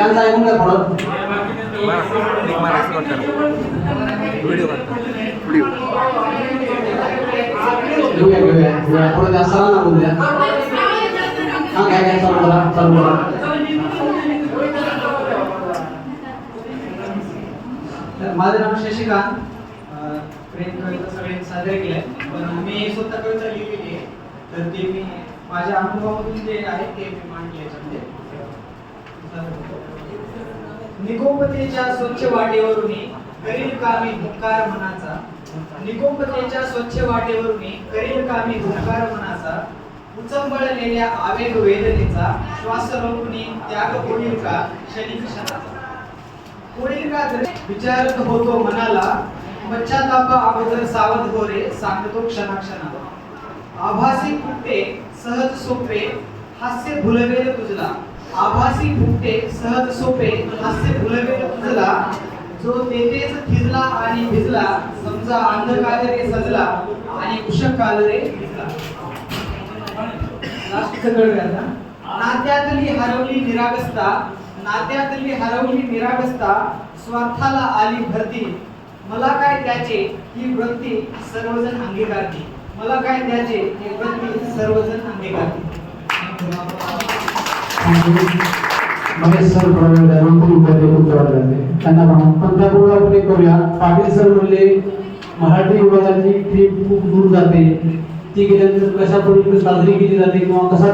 त्यांचं ऐकून घ्या थोडं. घेऊया थोडं जास्त ना बोलू द्या. हां काय चालू करा चालू करा. माझं नाव शशिकांत. प्रेम कविता सगळ्यांनी सादर केल्या, पण मी स्वतः कविता लिहिलेली आहे, तर ते मी माझ्या अनुभवातून जे आहे ते मी मांडले याच्यामध्ये. निकोपतेच्या स्वच्छ वाटेवरून करील कामी हुंकार मनाचा, निकोपतेच्या स्वच्छ वाटेवरून करील कामी हुंकार मनाचा, उचंबळलेल्या आवेग वेदनेचा श्वास रोखून त्याग होईल का क्षणिक क्षणाचा, होईल का विचारत होतो मनाला, पश्चातापा अगोदर सावध हो रे सांगतो क्षणाक्षणाला, आभासी फुटते सहज सोपे हास्य भुलवेल तुझला, आभासी फुटते सहज सोपे हास्य भुलवेल तुझला, जो तेथेच थिजला आणि भिजला समजा अंधकाल रे सजला आणि उषक काल रे भिजला. लास्ट कळलं ना. नात्यातली हरवली निरागसता, नात्यातली हरवली निरागसता, स्वार्थाला आली भरती, मला काय त्याचे ही वृत्ती सर्वजण अंगीकारती, मला काय त्याचे ही वृत्ती सर्वजण अंगीकारती. महेश सर त्यांना पण त्यापूर्वी आपण एक करूया. पाटील सर म्हणले मराठी विभागाची ट्रिप खूप दूर जाते, ती गेल्यानंतर कशा पद्धतीने साजरी केली जाते किंवा कसा